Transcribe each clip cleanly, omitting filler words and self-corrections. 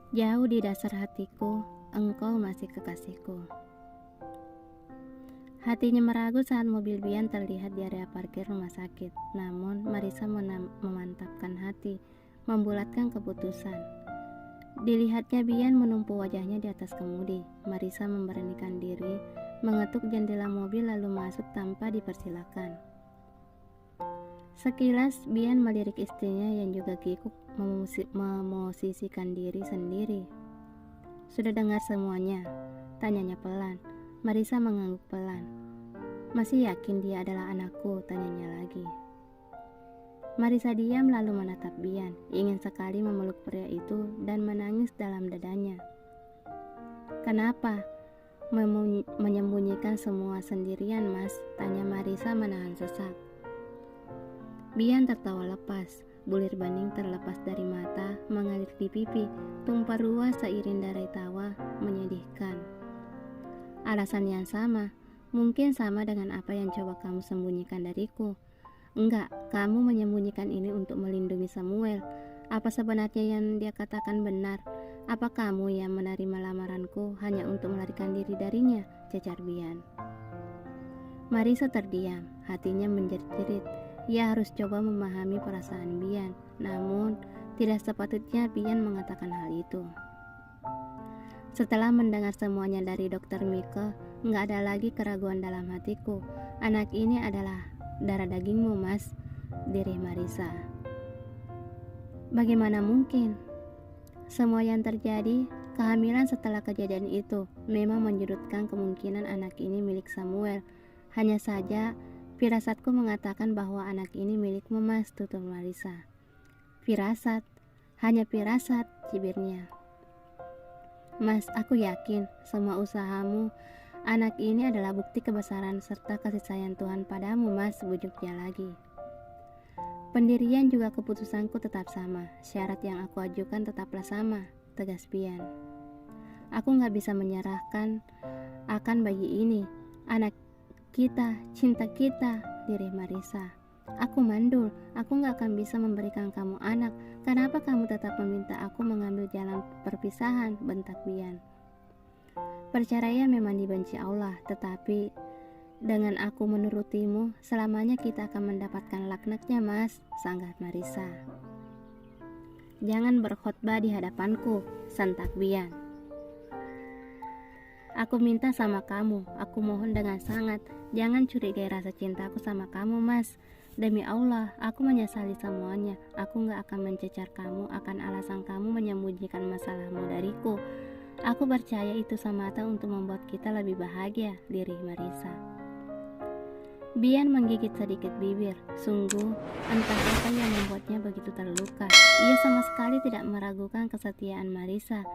Jauh di dasar hatiku, engkau masih kekasihku. Hatinya meragu saat mobil Bian terlihat di area parkir rumah sakit. Namun Marisa memantapkan hati, membulatkan keputusan. Dilihatnya Bian menumpu wajahnya di atas kemudi. Marisa memberanikan diri, mengetuk jendela mobil lalu masuk tanpa dipersilakan. Sekilas Bian melirik istrinya yang juga kikuk memosisikan diri sendiri. "Sudah dengar semuanya?" tanyanya pelan. Marisa mengangguk pelan. "Masih yakin dia adalah anakku?" tanyanya lagi. Marisa diam lalu menatap Bian, ingin sekali memeluk pria itu dan menangis dalam dadanya. "Kenapa menyembunyikan semua sendirian, Mas?" tanya Marisa menahan sesak. Bian tertawa lepas, bulir bening terlepas dari mata, mengalir di pipi, tumpah ruah seiring derai tawa menyedihkan. "Alasan yang sama, mungkin sama dengan apa yang coba kamu sembunyikan dariku." "Enggak, kamu menyembunyikan ini untuk melindungi Samuel. Apa sebenarnya yang dia katakan benar? Apa kamu yang menerima lamaranku hanya untuk melarikan diri darinya?" cecar Bian. Marisa terdiam, hatinya menjerit-jerit. Ia harus coba memahami perasaan Bian, namun tidak sepatutnya Bian mengatakan hal itu. "Setelah mendengar semuanya dari Dokter Mike, nggak ada lagi keraguan dalam hatiku. Anak ini adalah darah dagingmu, Mas," dirih Marisa. "Bagaimana mungkin? Semua yang terjadi, kehamilan setelah kejadian itu, memang menyudutkan kemungkinan anak ini milik Samuel. Hanya saja, firasatku mengatakan bahwa anak ini milikmu, Mas," tutur Marisa. "Firasat? Hanya firasat," cibirnya. "Mas, aku yakin semua usahamu anak ini adalah bukti kebesaran serta kasih sayang Tuhan padamu, Mas," bujuknya lagi. "Pendirian juga keputusanku tetap sama. Syarat yang aku ajukan tetaplah sama," tegas Bian. "Aku gak bisa menyerahkan akan bayi ini. Anak kita, cinta kita," dirih Marisa. "Aku mandul, aku gak akan bisa memberikan kamu anak. Kenapa kamu tetap meminta aku mengambil jalan perpisahan?" bentak Bian. "Perceraian memang dibenci Allah, tetapi dengan aku menurutimu, selamanya kita akan mendapatkan laknatnya, Mas," sanggah Marisa. "Jangan berkhotbah di hadapanku," sentak Bian. "Aku minta sama kamu, aku mohon dengan sangat, jangan curigai rasa cintaku sama kamu, Mas. Demi Allah, aku menyesali semuanya. Aku gak akan mencecar kamu akan alasan kamu menyembunyikan masalahmu dariku. Aku percaya itu semata untuk membuat kita lebih bahagia," lirih Marisa. Bian menggigit sedikit bibir. Sungguh, entah apa yang membuatnya begitu terluka. Ia sama sekali tidak meragukan kesetiaan Marisa.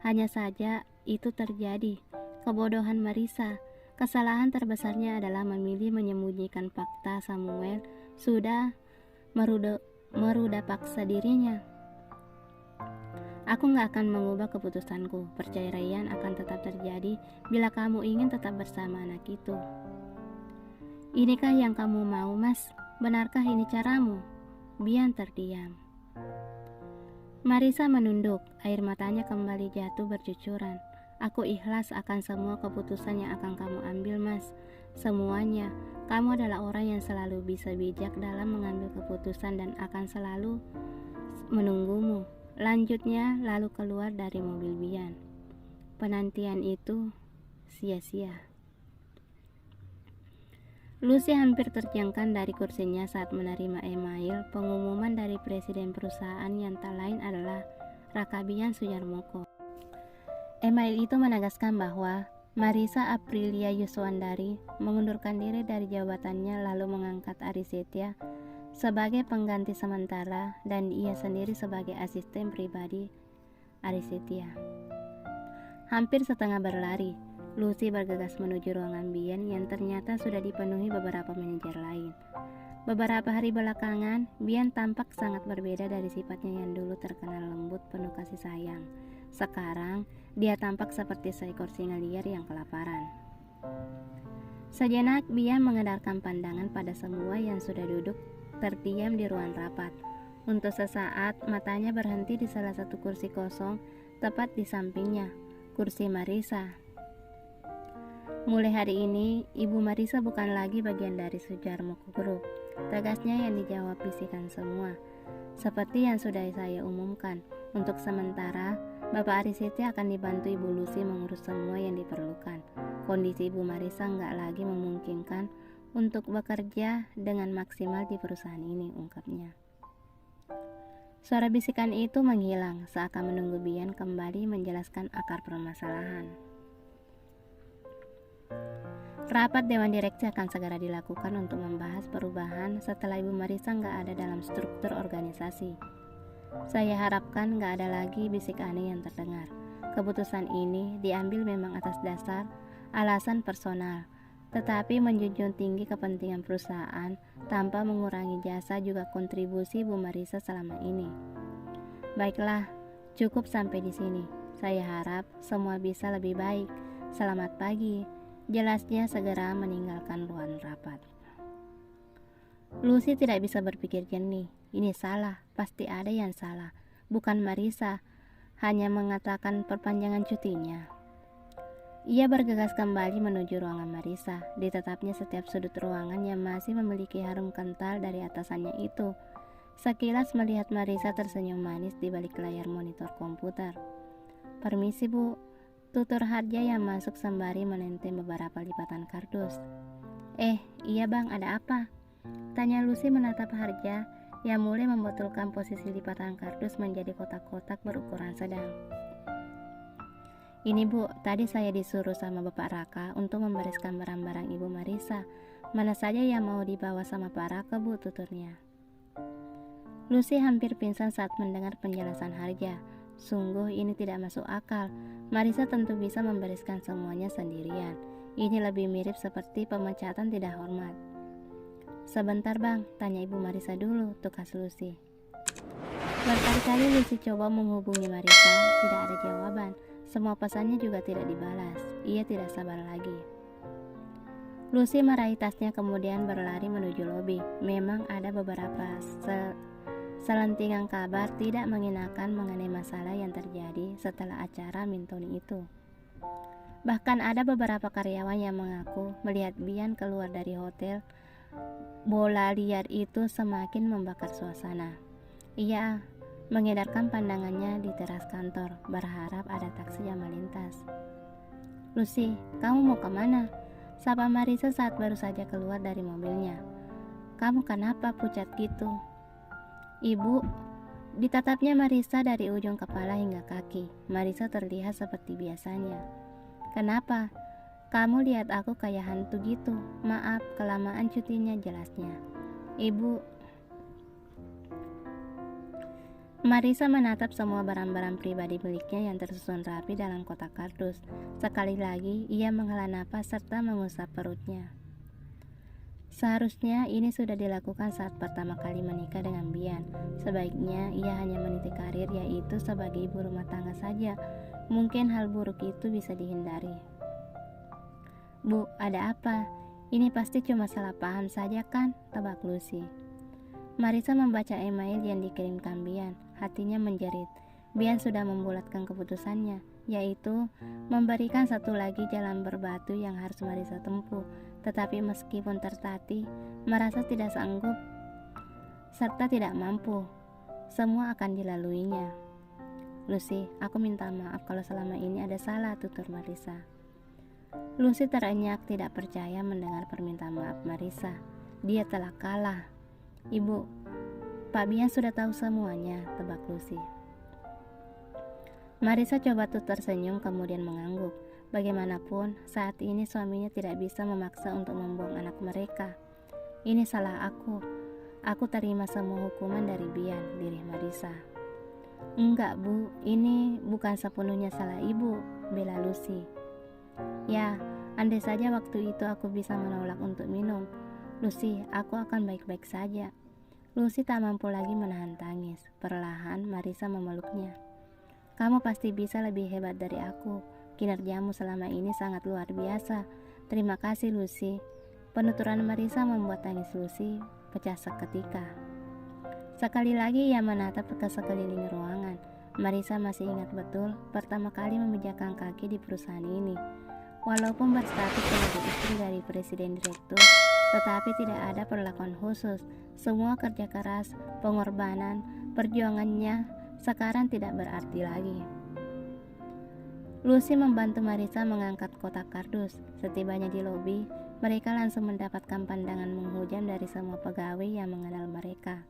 Hanya saja itu terjadi. Kebodohan Marisa. Kesalahan terbesarnya adalah memilih menyembunyikan fakta Samuel sudah meruda paksa dirinya. "Aku gak akan mengubah keputusanku. Perceraian akan tetap terjadi bila kamu ingin tetap bersama anak itu." "Inikah yang kamu mau, Mas? Benarkah ini caramu?" Bian terdiam. Marisa menunduk, air matanya kembali jatuh bercucuran. "Aku ikhlas akan semua keputusan yang akan kamu ambil, Mas. Semuanya. Kamu adalah orang yang selalu bisa bijak dalam mengambil keputusan dan akan selalu menunggumu," lanjutnya lalu keluar dari mobil Bian. Penantian itu sia-sia. Lucy hampir terjangkang dari kursinya saat menerima email pengumuman dari presiden perusahaan yang tak lain adalah Raka Bian Suyarmoko. Email itu menegaskan bahwa Marisa Aprilia Yuswandari mengundurkan diri dari jabatannya lalu mengangkat Ari Setia sebagai pengganti sementara dan ia sendiri sebagai asisten pribadi Ari Setia. Hampir setengah berlari, Lucy bergegas menuju ruangan Bian yang ternyata sudah dipenuhi beberapa manajer lain. Beberapa hari belakangan, Bian tampak sangat berbeda dari sifatnya yang dulu terkenal lembut penuh kasih sayang. Sekarang, dia tampak seperti seekor singa liar yang kelaparan. Sejenak Bian mengedarkan pandangan pada semua yang sudah duduk terdiam di ruang rapat. Untuk sesaat matanya berhenti di salah satu kursi kosong tepat di sampingnya, kursi Marisa. Mulai hari ini, Ibu Marisa bukan lagi bagian dari Sujarmo Group. Tegasnya yang dijawab bisikan semua. Seperti yang sudah saya umumkan, untuk sementara, Bapak Arisiti akan dibantu Ibu Lucy mengurus semua yang diperlukan. Kondisi Ibu Marisa nggak lagi memungkinkan untuk bekerja dengan maksimal di perusahaan ini, ungkapnya. Suara bisikan itu menghilang, seakan menunggu Bian kembali menjelaskan akar permasalahan. Rapat Dewan Direksi akan segera dilakukan untuk membahas perubahan setelah Ibu Marisa nggak ada dalam struktur organisasi. Saya harapkan nggak ada lagi bisik aneh yang terdengar. Keputusan ini diambil memang atas dasar alasan personal, tetapi menjunjung tinggi kepentingan perusahaan tanpa mengurangi jasa juga kontribusi Bu Marisa selama ini. Baiklah, cukup sampai di sini. Saya harap semua bisa lebih baik. Selamat pagi. Jelasnya segera meninggalkan ruang rapat. Lucy tidak bisa berpikir jernih. Ini salah, pasti ada yang salah. Bukan Marisa, hanya mengatakan perpanjangan cutinya. Ia bergegas kembali menuju ruangan Marisa. Ditetapnya setiap sudut ruangan yang masih memiliki harum kental dari atasannya itu. Sekilas melihat Marisa tersenyum manis di balik layar monitor komputer. Permisi Bu, tutur Harja yang masuk sembari menentem beberapa lipatan kardus. Iya Bang, ada apa? Tanya Lucy menatap Harja yang mulai membetulkan posisi lipatan kardus menjadi kotak-kotak berukuran sedang. Ini Bu, tadi saya disuruh sama Bapak Raka untuk membereskan barang-barang Ibu Marisa. Mana saja yang mau dibawa sama Pak Raka Bu, tuturnya. Lucy hampir pingsan saat mendengar penjelasan Harja. Sungguh ini tidak masuk akal. Marisa tentu bisa membereskan semuanya sendirian. Ini lebih mirip seperti pemecatan tidak hormat. Sebentar Bang, tanya Ibu Marisa dulu, tukas Lucy. Berkali-kali Lucy coba menghubungi Marisa, tidak ada jawaban. Semua pesannya juga tidak dibalas. Ia tidak sabar lagi. Lucy meraih tasnya kemudian berlari menuju lobi. Memang ada beberapa selentingan kabar tidak mengenakan mengenai masalah yang terjadi setelah acara Mintoni itu. Bahkan ada beberapa karyawan yang mengaku melihat Bian keluar dari hotel. Bola liar itu semakin membakar suasana. Ia mengedarkan pandangannya di teras kantor, berharap ada taksi yang melintas. Lucy, kamu mau kemana? Sapa Marisa saat baru saja keluar dari mobilnya. Kamu kenapa pucat gitu? Ibu, ditatapnya Marisa dari ujung kepala hingga kaki. Marisa terlihat seperti biasanya. Kenapa? Kamu lihat aku kayak hantu gitu. Maaf, kelamaan cutinya, jelasnya. Ibu. Marisa menatap semua barang-barang pribadi miliknya yang tersusun rapi dalam kotak kardus. Sekali lagi, ia menghela napas serta mengusap perutnya. Seharusnya ini sudah dilakukan saat pertama kali menikah dengan Bian. Sebaiknya ia hanya meniti karir, yaitu sebagai ibu rumah tangga saja. Mungkin hal buruk itu bisa dihindari. Bu, ada apa? Ini pasti cuma salah paham saja kan? Tebak Lucy. Marisa membaca email yang dikirimkan Bian. Hatinya menjerit. Bian sudah membulatkan keputusannya, yaitu memberikan satu lagi jalan berbatu yang harus Marisa tempuh. Tetapi meskipun tertatih, merasa tidak sanggup serta tidak mampu, semua akan dilaluinya. Lucy, aku minta maaf kalau selama ini ada salah, tutur Marisa. Lucy terenyak tidak percaya mendengar permintaan maaf Marisa. Dia telah kalah. Ibu, Pak Bian sudah tahu semuanya, tebak Lucy. Marisa coba tuh tersenyum kemudian mengangguk. Bagaimanapun, saat ini suaminya tidak bisa memaksa untuk membuang anak mereka. Ini salah aku. Aku terima semua hukuman dari Bian, lirih Marisa. Enggak Bu, ini bukan sepenuhnya salah ibu, bela Lucy. Ya, andai saja waktu itu aku bisa menolak untuk minum. Lucy, aku akan baik-baik saja. Lucy tak mampu lagi menahan tangis. Perlahan Marisa memeluknya. Kamu pasti bisa lebih hebat dari aku. Kinerjamu selama ini sangat luar biasa. Terima kasih Lucy. Penuturan Marisa membuat tangis Lucy pecah seketika. Sekali lagi ia menatap ke sekeliling ruangan. Marisa masih ingat betul pertama kali memijakkan kaki di perusahaan ini. Walaupun berstatus sebagai istri dari presiden direktur, tetapi tidak ada perlakuan khusus. Semua kerja keras, pengorbanan, perjuangannya sekarang tidak berarti lagi. Lucy membantu Marisa mengangkat kotak kardus. Setibanya di lobi, mereka langsung mendapatkan pandangan menghujam dari semua pegawai yang mengenal mereka.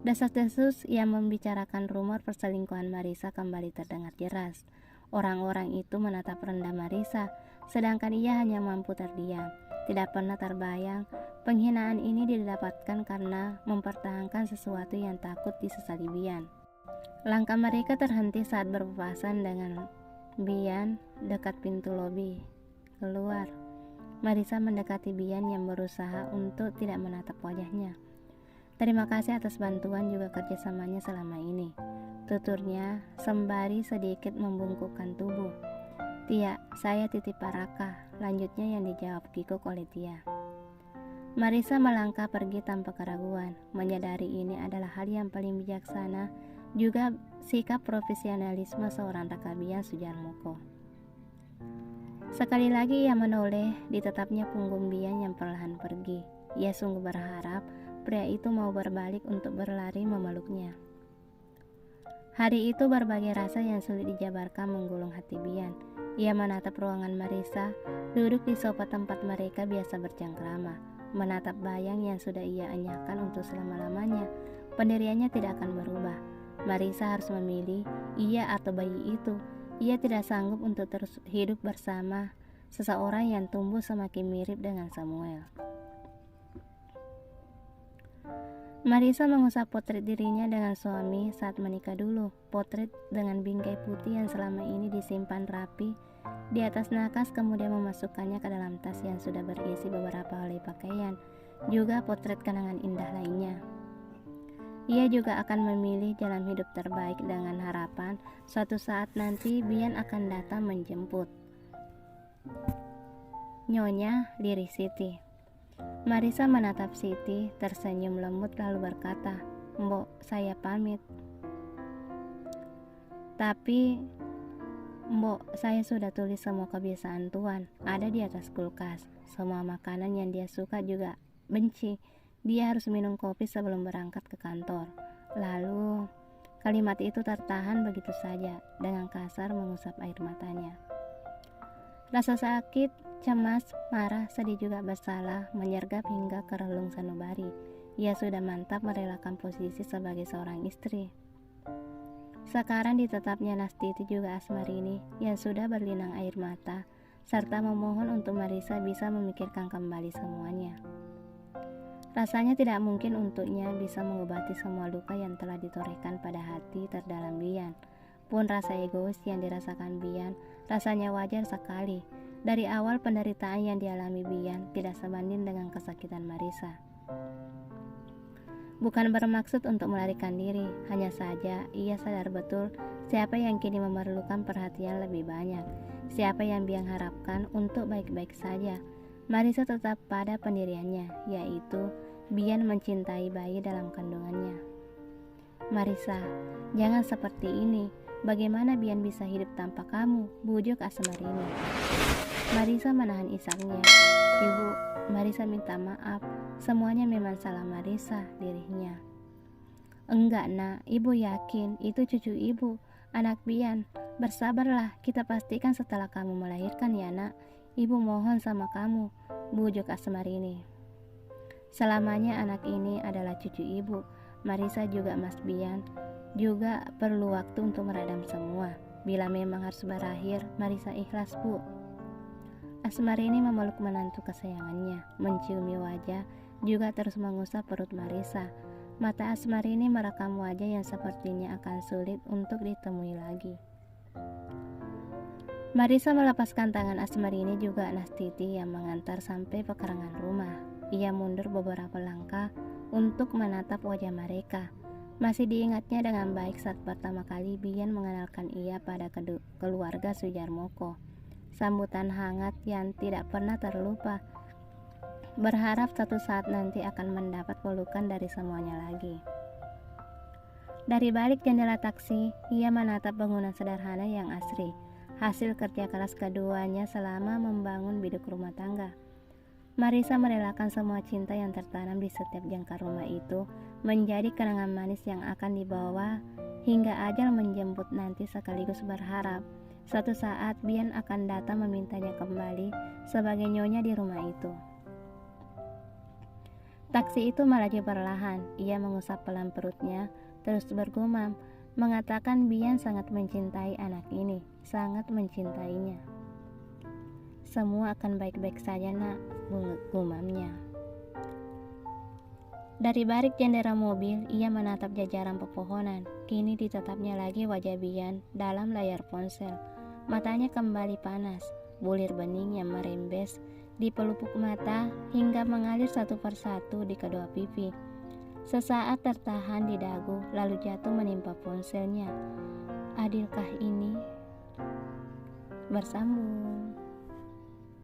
Desas-desus yang membicarakan rumor perselingkuhan Marisa kembali terdengar jelas. Orang-orang itu menatap rendah Marisa, sedangkan ia hanya mampu terdiam. Tidak pernah terbayang penghinaan ini didapatkan karena mempertahankan sesuatu yang takut disesali Bian. Langkah mereka terhenti saat berpapasan dengan Bian dekat pintu lobi. Keluar, Marisa mendekati Bian yang berusaha untuk tidak menatap wajahnya. Terima kasih atas bantuan juga kerjasamanya selama ini, tuturnya sembari sedikit membungkukkan tubuh. Tia, saya titip Paraka, lanjutnya yang dijawab kikuk oleh Tia. Marisa melangkah pergi tanpa keraguan, menyadari ini adalah hal yang paling bijaksana, juga sikap profesionalisme seorang Raka Bian Sudjarmoko. Sekali lagi ia menoleh di tetapnya punggung Bian yang perlahan pergi. Ia sungguh berharap pria itu mau berbalik untuk berlari memeluknya. Hari itu berbagai rasa yang sulit dijabarkan menggulung hati Bian. Ia menatap ruangan Marisa, duduk di sofa tempat mereka biasa bercengkrama, menatap bayang yang sudah ia enyahkan untuk selama-lamanya. Pendiriannya tidak akan berubah. Marisa harus memilih, ia atau bayi itu. Ia tidak sanggup untuk terus hidup bersama seseorang yang tumbuh semakin mirip dengan Samuel. Marisa mengusap potret dirinya dengan suami saat menikah dulu. Potret dengan bingkai putih yang selama ini disimpan rapi di atas nakas, kemudian memasukkannya ke dalam tas yang sudah berisi beberapa helai pakaian. Juga potret kenangan indah lainnya. Ia juga akan memilih jalan hidup terbaik dengan harapan suatu saat nanti Bian akan datang menjemput. Nyonya, lirih Siti. Marisa menatap Siti, tersenyum lembut lalu berkata, "Mbok, saya pamit. Tapi, Mbok, saya sudah tulis semua kebiasaan Tuan, ada di atas kulkas. Semua makanan yang dia suka juga benci. Dia harus minum kopi sebelum berangkat ke kantor." Lalu, kalimat itu tertahan begitu saja, dengan kasar mengusap air matanya. Rasa sakit, cemas, marah, sedih juga bersalah menyergap hingga ke relung sanubari. Ia sudah mantap merelakan posisi sebagai seorang istri. Sekarang ditetapnya Nastiti juga Asmarini yang sudah berlinang air mata, serta memohon untuk Marisa bisa memikirkan kembali semuanya. Rasanya tidak mungkin untuknya bisa mengobati semua luka yang telah ditorehkan pada hati terdalam Bian. Pun rasa egois yang dirasakan Bian rasanya wajar sekali. Dari awal penderitaan yang dialami Bian tidak sebanding dengan kesakitan Marisa. Bukan bermaksud untuk melarikan diri, hanya saja ia sadar betul siapa yang kini memerlukan perhatian lebih banyak, siapa yang Bian harapkan untuk baik-baik saja. Marisa tetap pada pendiriannya, yaitu Bian mencintai bayi dalam kandungannya. Marisa, jangan seperti ini. Bagaimana Bian bisa hidup tanpa kamu? Bujuk Asmarini. Marisa menahan isaknya. Ibu, Marisa minta maaf. Semuanya memang salah Marisa, lirihnya. Enggak nak, ibu yakin itu cucu ibu, anak Bian. Bersabarlah, kita pastikan setelah kamu melahirkan ya nak. Ibu mohon sama kamu, bujuk Asmarini. Selamanya anak ini adalah cucu ibu. Marisa juga Mas Bian juga perlu waktu untuk meredam semua. Bila memang harus berakhir, Marisa ikhlas bu. Asmarini memeluk menantu kesayangannya, menciumi wajah, juga terus mengusap perut Marisa. Mata Asmarini merekam wajah yang sepertinya akan sulit untuk ditemui lagi. Marisa melepaskan tangan Asmarini juga Nastiti yang mengantar sampai pekarangan rumah. Ia mundur beberapa langkah untuk menatap wajah mereka. Masih diingatnya dengan baik saat pertama kali Bian mengenalkan ia pada keluarga Sudjarmoko. Sambutan hangat yang tidak pernah terlupa. Berharap satu saat nanti akan mendapat pelukan dari semuanya lagi. Dari balik jendela taksi, ia menatap bangunan sederhana yang asri, hasil kerja keras keduanya selama membangun biduk rumah tangga. Marisa merelakan semua cinta yang tertanam di setiap jangkar rumah itu menjadi kenangan manis yang akan dibawa hingga ajal menjemput nanti, sekaligus berharap suatu saat Bian akan datang memintanya kembali sebagai nyonya di rumah itu. Taksi itu melaju perlahan. Ia mengusap pelan perutnya, terus bergumam, mengatakan Bian sangat mencintai anak ini, sangat mencintainya. Semua akan baik-baik saja, nak, gumamnya. Dari balik jendela mobil, ia menatap jajaran pepohonan. Kini ditatapnya lagi wajah Bian dalam layar ponsel. Matanya kembali panas, bulir bening yang merembes di pelupuk mata hingga mengalir satu persatu di kedua pipi. Sesaat tertahan di dagu, lalu jatuh menimpa ponselnya. Adilkah ini? Bersambung.